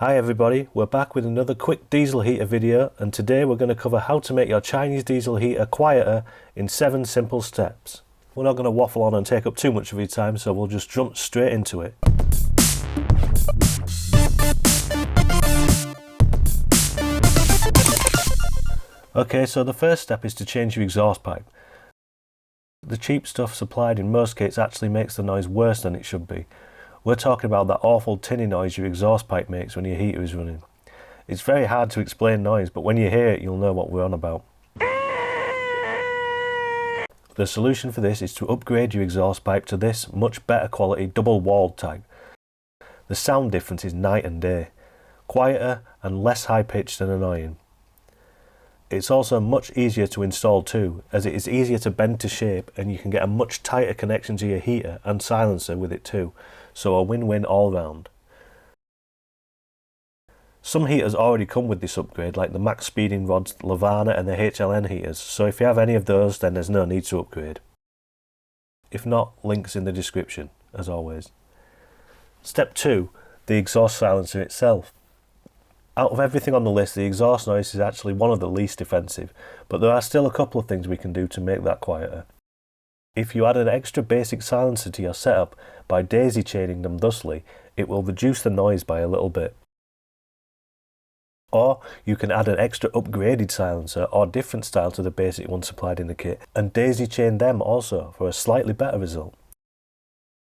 Hi everybody, we're back with another quick diesel heater video, and today we're going to cover how to make your Chinese diesel heater quieter in 7 simple steps. We're not going to waffle on and take up too much of your time, so we'll just jump straight into it. Okay, so the first step is to change your exhaust pipe. The cheap stuff supplied in most kits actually makes the noise worse than it should be. We're talking about that awful tinny noise your exhaust pipe makes when your heater is running. It's very hard to explain noise, but when you hear it you'll know what we're on about. The solution for this is to upgrade your exhaust pipe to this much better quality double-walled type. The sound difference is night and day, quieter and less high-pitched and annoying. It's also much easier to install too, as it is easier to bend to shape and you can get a much tighter connection to your heater and silencer with it too, so a win-win all round. Some heaters already come with this upgrade, like the Max Speeding Rods, Lavana and the HLN heaters, so if you have any of those then there's no need to upgrade. If not, links in the description, as always. Step 2. The exhaust silencer itself. Out of everything on the list, the exhaust noise is actually one of the least offensive, but there are still a couple of things we can do to make that quieter. If you add an extra basic silencer to your setup by daisy chaining them thusly, it will reduce the noise by a little bit. Or you can add an extra upgraded silencer or different style to the basic one supplied in the kit and daisy chain them also for a slightly better result.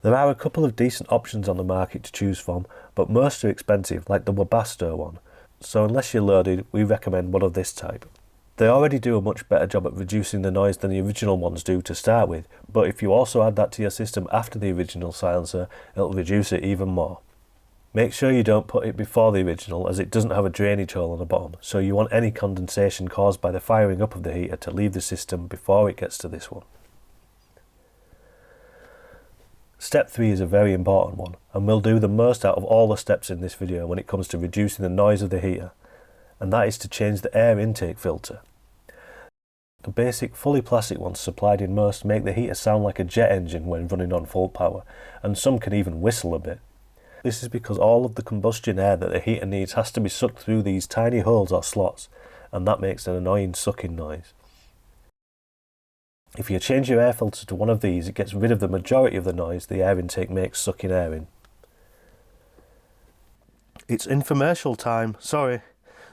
There are a couple of decent options on the market to choose from, but most are expensive, like the Webasto one. So unless you're loaded, we recommend one of this type. They already do a much better job at reducing the noise than the original ones do to start with, but if you also add that to your system after the original silencer, it'll reduce it even more. Make sure you don't put it before the original, as it doesn't have a drainage hole on the bottom, so you want any condensation caused by the firing up of the heater to leave the system before it gets to this one. Step 3 is a very important one, and we'll do the most out of all the steps in this video when it comes to reducing the noise of the heater, and that is to change the air intake filter. The basic fully plastic ones supplied in most make the heater sound like a jet engine when running on full power, and some can even whistle a bit. This is because all of the combustion air that the heater needs has to be sucked through these tiny holes or slots, and that makes an annoying sucking noise. If you change your air filter to one of these, it gets rid of the majority of the noise the air intake makes sucking air in. It's infomercial time, sorry.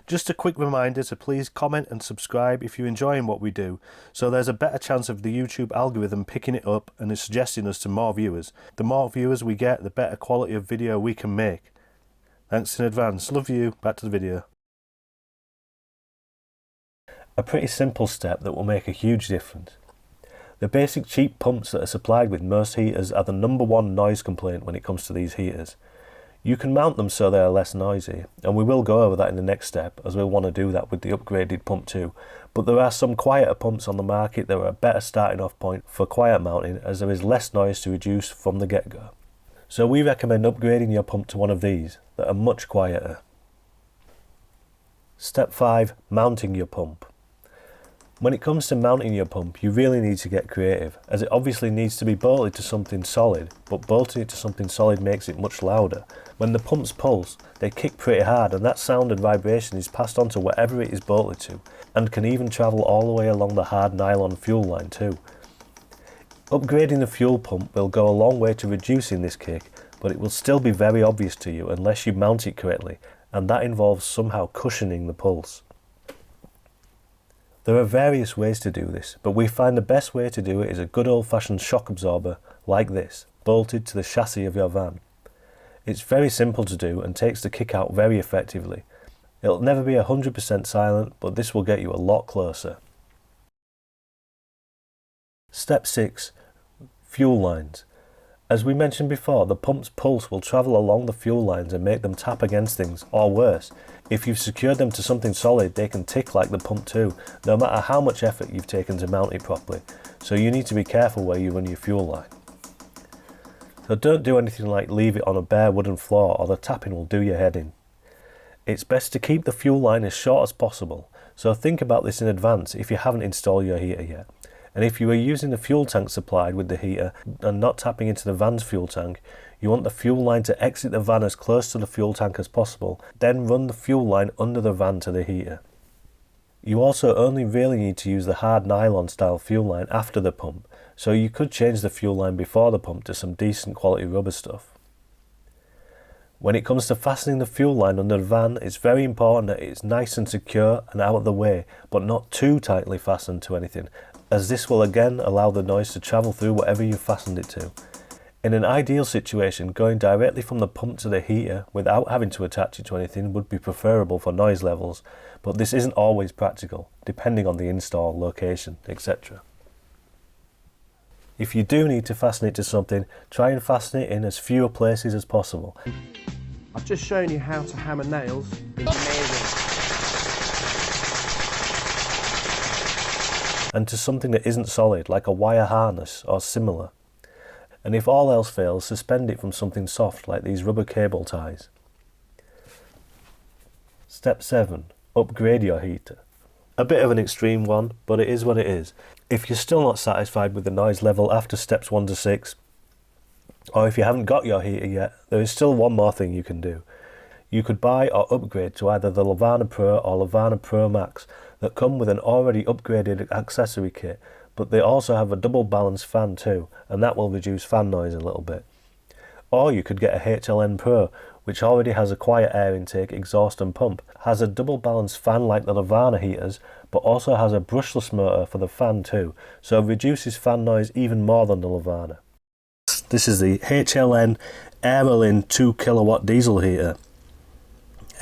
Just a quick reminder to please comment and subscribe if you're enjoying what we do, so there's a better chance of the YouTube algorithm picking it up and is suggesting us to more viewers. The more viewers we get, the better quality of video we can make. Thanks in advance, love you, back to the video. A pretty simple step that will make a huge difference. The basic cheap pumps that are supplied with most heaters are the #1 noise complaint when it comes to these heaters. You can mount them so they are less noisy, and we will go over that in the next step, as we'll want to do that with the upgraded pump too, but there are some quieter pumps on the market that are a better starting off point for quiet mounting, as there is less noise to reduce from the get-go. So we recommend upgrading your pump to one of these, that are much quieter. Step 5. Mounting your pump. When it comes to mounting your pump, you really need to get creative, as it obviously needs to be bolted to something solid, but bolting it to something solid makes it much louder. When the pumps pulse, they kick pretty hard, and that sound and vibration is passed on to wherever it is bolted to, and can even travel all the way along the hard nylon fuel line too. Upgrading the fuel pump will go a long way to reducing this kick, but it will still be very obvious to you unless you mount it correctly, and that involves somehow cushioning the pulse. There are various ways to do this, but we find the best way to do it is a good old-fashioned shock absorber like this, bolted to the chassis of your van. It's very simple to do and takes the kick out very effectively. It'll never be 100% silent, but this will get you a lot closer. Step 6. Fuel lines. As we mentioned before, the pump's pulse will travel along the fuel lines and make them tap against things, or worse, if you've secured them to something solid, they can tick like the pump too, no matter how much effort you've taken to mount it properly, so you need to be careful where you run your fuel line. So don't do anything like leave it on a bare wooden floor, or the tapping will do your head in. It's best to keep the fuel line as short as possible, so think about this in advance if you haven't installed your heater yet. And if you are using the fuel tank supplied with the heater and not tapping into the van's fuel tank, You want the fuel line to exit the van as close to the fuel tank as possible, then run the fuel line under the van to the heater. You also only really need to use the hard nylon style fuel line after the pump, so you could change the fuel line before the pump to some decent quality rubber stuff. When it comes to fastening the fuel line under the van, it's very important that it's nice and secure and out of the way, but not too tightly fastened to anything, as this will again allow the noise to travel through whatever you've fastened it to. In an ideal situation, going directly from the pump to the heater without having to attach it to anything would be preferable for noise levels, but this isn't always practical, depending on the install, location, etc. If you do need to fasten it to something, try and fasten it in as fewer places as possible. I've just shown you how to hammer nails. Amazing. And to something that isn't solid, like a wire harness or similar. And if all else fails, suspend it from something soft like these rubber cable ties. Step 7. Upgrade your heater. A bit of an extreme one, but it is what it is. If you're still not satisfied with the noise level after steps 1 to 6, or if you haven't got your heater yet, there is still one more thing you can do. You could buy or upgrade to either the Levana Pro or Levana Pro Max that come with an already upgraded accessory kit, but they also have a double balanced fan too, and that will reduce fan noise a little bit. Or you could get a HLN Pro, which already has a quiet air intake, exhaust and pump, has a double balanced fan like the Levana heaters, but also has a brushless motor for the fan too, so reduces fan noise even more than the Levana. This is the HLN Aerolin 2 kilowatt diesel heater.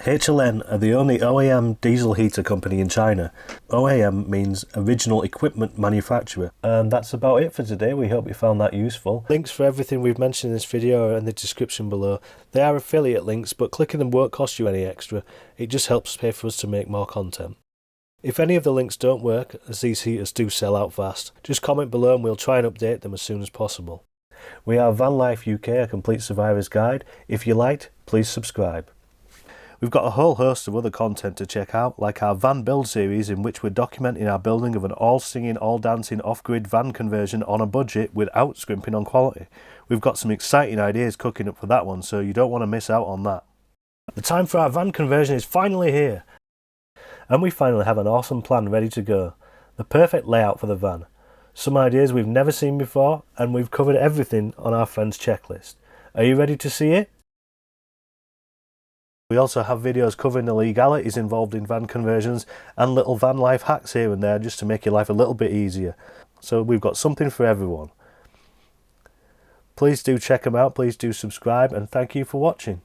HLN are the only OEM diesel heater company in China. OEM means Original Equipment Manufacturer. And that's about it for today. We hope you found that useful. Links for everything we've mentioned in this video are in the description below. They are affiliate links, but clicking them won't cost you any extra. It just helps pay for us to make more content. If any of the links don't work, as these heaters do sell out fast, just comment below and we'll try and update them as soon as possible. We are Van Life UK, a complete survivor's guide. If you liked, please subscribe. We've got a whole host of other content to check out, like our van build series in which we're documenting our building of an all-singing, all-dancing, off-grid van conversion on a budget without scrimping on quality. We've got some exciting ideas cooking up for that one, so you don't want to miss out on that. The time for our van conversion is finally here, and we finally have an awesome plan ready to go. The perfect layout for the van. Some ideas we've never seen before, and we've covered everything on our friend's checklist. Are you ready to see it? We also have videos covering the legalities involved in van conversions and little van life hacks here and there just to make your life a little bit easier. So we've got something for everyone. Please do check them out, please do subscribe, and thank you for watching.